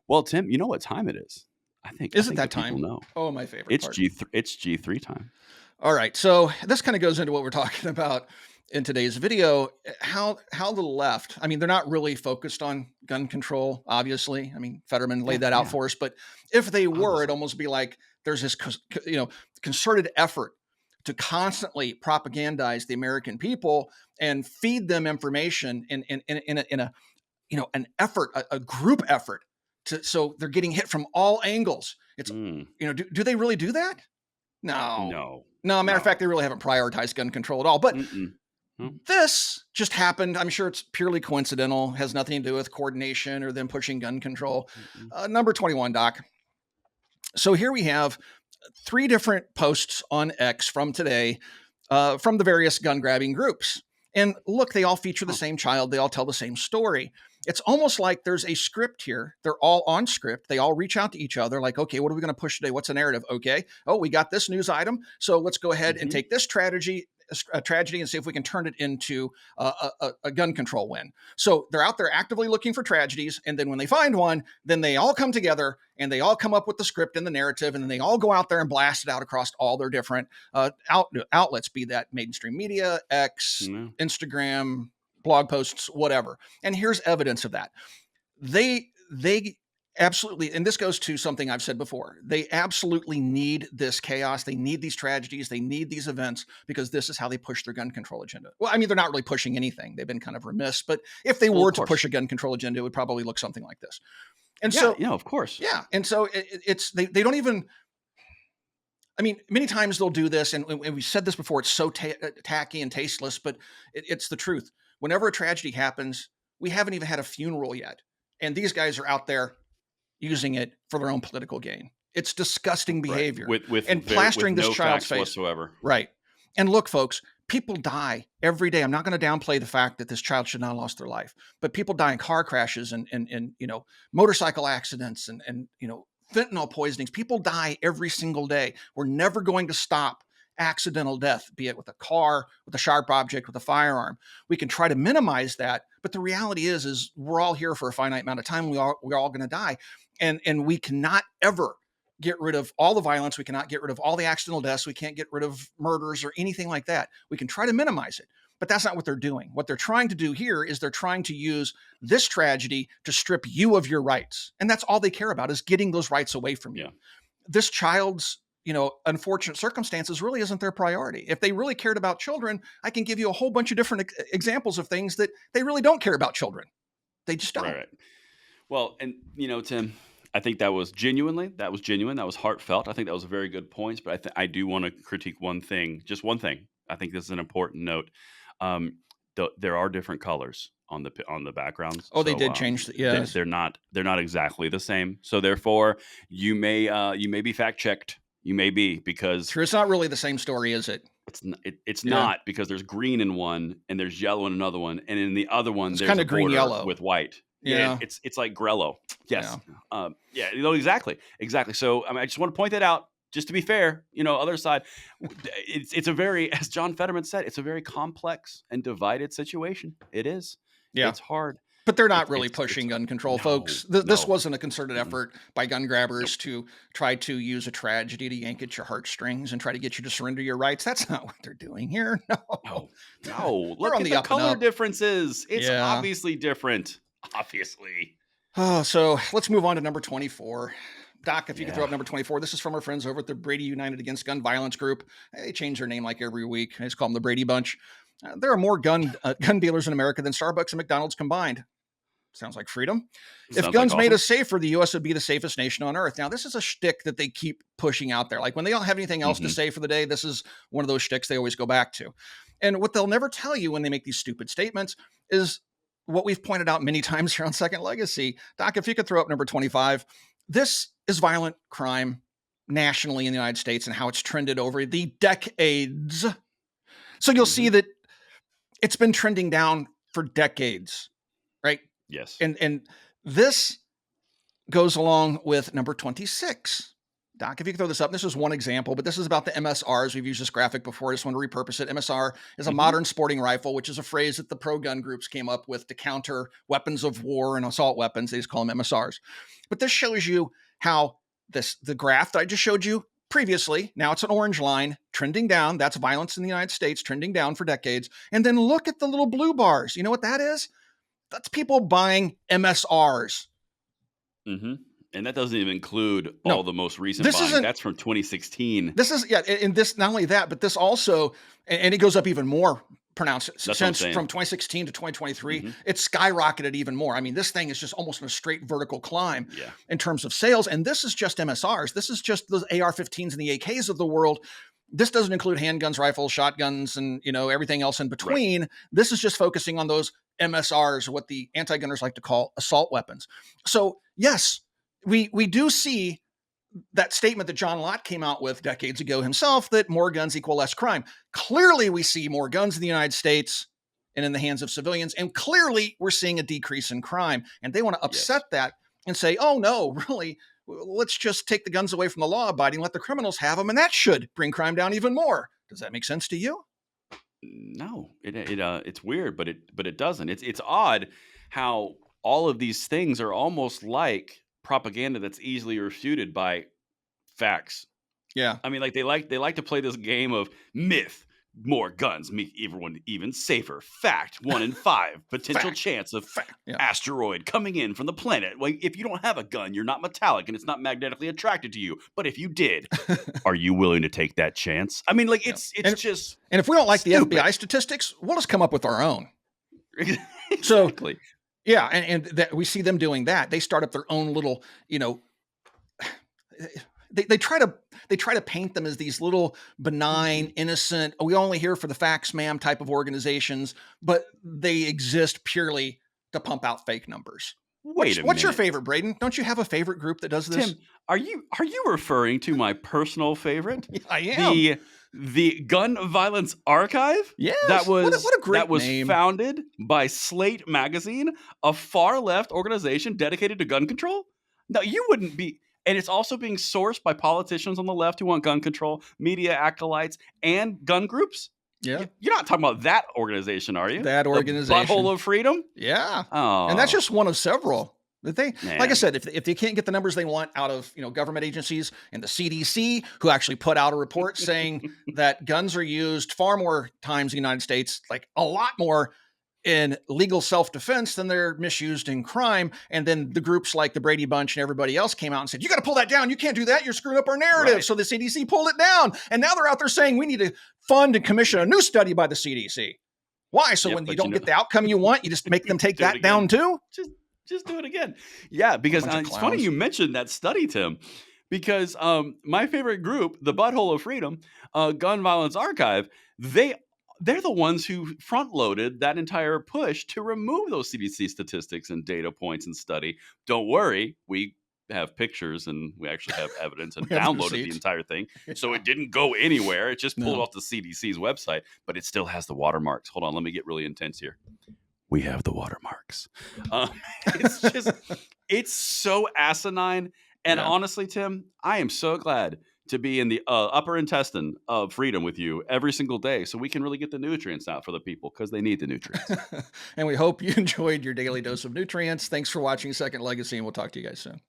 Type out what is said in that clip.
Well, Tim, you know what time it is? I Is it think the that people time? know. Oh, my favorite It's part. G3 time. All right. So this kind of goes into what we're talking about in today's video. How the left, I mean, they're not really focused on gun control, obviously. I mean, Fetterman laid Yeah, that out yeah, for us. But if they were, it'd obviously. almost be like there's this concerted effort to constantly propagandize the American people and feed them information in a an effort, a group effort so they're getting hit from all angles. It's Mm, do they really do that? No. no, No, matter of fact, no. they really haven't prioritized gun control at all. But Mm-mm. No. this just happened. I'm sure it's purely coincidental, has nothing to do with coordination or them pushing gun control. Mm-mm. Number 21, Doc. So here we have three different posts on X from today from the various gun grabbing groups. And look, they all feature the Huh. same child. They all tell the same story. It's almost like there's a script here. They're all on script. They all reach out to each other like, okay, what are we going to push today? What's the narrative? Okay. Oh, we got this news item. So let's go ahead and Mhm. take this tragedy and see if we can turn it into a gun control win. So they're out there actively looking for tragedies. And then when they find one, then they all come together and they all come up with the script and the narrative. And then they all go out there and blast it out across all their different outlets, be that mainstream media, X, Yeah. Instagram, blog posts, whatever. And here's evidence of that. They absolutely, and this goes to something I've said before, they absolutely need this chaos. They need these tragedies. They need these events because this is how they push their gun control agenda. Well, I mean, they're not really pushing anything. They've been kind of remiss, but if they Well, of were to push course. a gun control agenda, it would probably look something like this. And Yeah, so, of course. yeah. And so it's, they don't even, I mean, many times they'll do this, and we've said this before. It's so tacky and tasteless, but it's the truth. Whenever a tragedy happens, we haven't even had a funeral yet, and these guys are out there using it for their own political gain. It's disgusting Right. behavior With and very with plastering this no child's facts face. whatsoever. Right. And look, folks, people die every day. I'm not going to downplay the fact that this child should not have lost their life, but people die in car crashes and motorcycle accidents and fentanyl poisonings. People die every single day. We're never going to stop accidental death, be it with a car, with a sharp object, with a firearm. We can try to minimize that, but the reality is we're all here for a finite amount of time. We're all going to die, and we cannot ever get rid of all the violence. We cannot get rid of all the accidental deaths. We can't get rid of murders or anything like that. We can try to minimize it, but that's not what they're doing. What they're trying to do here is they're trying to use this tragedy to strip you of your rights. And that's all they care about, is getting those rights away from you. Yeah. This child's, unfortunate circumstances really isn't their priority. If they really cared about children, I can give you a whole bunch of different examples of things that they really don't care about children. They just don't. Right. Well, and Tim, I think that was genuine. That was heartfelt. I think that was a very good point. But I do want to critique one thing, just one thing. I think this is an important note. There are different colors on the backgrounds. Oh, they So did change. Yes. they're not exactly the same. So therefore, you may be fact checked. You may be, because Sure, it's not really the same story, is it? it's Yeah. not, because there's green in one and there's yellow in another one, and in the other one It's there's kind a of green border yellow. with white. Yeah. It's like Grello. Yes. Yeah. Exactly. So I just want to point that out. Just to be fair, other side, it's a very, as John Fetterman said, it's a very complex and divided situation. It is. Yeah. It's hard. But they're not really pushing gun control, no, folks. This no. wasn't a concerted effort by gun grabbers Nope. to try to use a tragedy to yank at your heartstrings and try to get you to surrender your rights. That's not what they're doing here. No. No. They're Look on at the the up and color up. differences. It's Yeah. obviously different. Obviously. Oh, so let's move on to number 24. Doc, if you could throw Yeah. up number 24. This is from our friends over at the Brady United Against Gun Violence group. They change their name like every week. I just call them the Brady Bunch. There are more gun dealers in America than Starbucks and McDonald's combined. Sounds like freedom. If Sounds guns like made awesome. us safer, the U.S. would be the safest nation on earth. Now, this is a shtick that they keep pushing out there. Like when they don't have anything else to say for the day, this is one of those shticks they always go back to. And what they'll never tell you when they make these stupid statements is what we've pointed out many times here on Second Legacy. Doc, if you could throw up number 25. This is violent crime nationally in the United States and how it's trended over the decades. So you'll see that it's been trending down for decades, right? Yes. And this goes along with number 26. Doc, if you could throw this up, this is one example, but this is about the MSRs. We've used this graphic before. I just want to repurpose it. MSR is a Hmm. modern sporting rifle, which is a phrase that the pro gun groups came up with to counter weapons of war and assault weapons. They just call them MSRs. But this shows you how the graph that I just showed you previously, now it's an orange line trending down. That's violence in the United States trending down for decades. And then look at the little blue bars. You know what that is? That's people buying MSRs. Hmm. And that doesn't even include all No, the most recent this buying. isn't That's from 2016. This is yeah, and this not only that, but this also, and it goes up even more pronounced That's what I'm since saying. from 2016 to 2023, Hmm. it skyrocketed even more. I mean, this thing is just almost in a straight vertical climb Yeah. in terms of sales. And this is just MSRs. This is just the AR-15s and the AKs of the world. This doesn't include handguns, rifles, shotguns, and everything else in Right. between. This is just focusing on those MSRs, what the anti-gunners like to call assault weapons. So yes, we do see that statement that John Lott came out with decades ago himself, that more guns equal less crime. Clearly, we see more guns in the United States and in the hands of civilians. And clearly, we're seeing a decrease in crime. And they want to Yes. upset that and say, oh, no, really, let's just take the guns away from the law abiding, let the criminals have them. And that should bring crime down even more. Does that make sense to you? No, it's weird, but it doesn't. It's odd how all of these things are almost like propaganda that's easily refuted by facts. Yeah. I mean, like they like to play this game of myth. More guns make everyone even safer. Fact: 1 in 5 potential Fact. chance of Fact. Yeah. asteroid coming in from the planet. Like if you don't have a gun, you're not metallic and it's not magnetically attracted to you. But if you did, are you willing to take that chance? I mean, like Yeah. it's just And if we don't like the stupid. FBI statistics, we'll just come up with our own. So Exactly. yeah, and that we see them doing that. They start up their own little, they try to paint them as these little benign, Mhm. innocent, "Oh, we only here for the facts, ma'am" type of organizations, but they exist purely to pump out fake numbers. Wait a What's your minute. favorite, Braden? Don't you have a favorite group that does this? Tim, are you referring to my personal favorite? I am. The the Gun Violence Archive that Yes. was What a that great was name. founded by Slate Magazine, a far left organization dedicated to gun control? No, you wouldn't be, and it's also being sourced by politicians on the left who want gun control, media acolytes, and gun groups? Yeah. You're not talking about that organization, are you? That The Butthole organization. of Freedom? Yeah. And that's Oh, just one of several. That they, like I man. said, if they can't get the numbers they want out of government agencies and the CDC, who actually put out a report saying that guns are used far more times in the United States, like a lot more in legal self-defense than they're misused in crime. And then the groups like the Brady Bunch and everybody else came out and said, you got to pull that down. You can't do that. You're screwing up our narrative. Right. So the CDC pulled it down. And now they're out there saying we need to fund and commission a new study by the CDC. Why? So Yep, when you but don't get the outcome you want, you just make them take do it that again. down too? Just just do it again. Yeah, because Bunch of it's funny clowns. you mentioned that study, Tim, because my favorite group, the Butthole of Freedom, Gun Violence Archive, they they're the ones who front loaded that entire push to remove those CDC statistics and data points and study. Don't worry, we have pictures and we actually have evidence and We have the downloaded the receipts. entire thing. So Yeah. it didn't go anywhere. It just pulled No. off the CDC's website, but it still has the watermarks. Hold on, let me get really intense here. We have the watermarks. Uh, it's just, it's so asinine. And Yeah. honestly, Tim, I am so glad to be in the upper intestine of freedom with you every single day so we can really get the nutrients out for the people because they need the nutrients. And we hope you enjoyed your daily dose of nutrients. Thanks for watching Second Legacy, and we'll talk to you guys soon.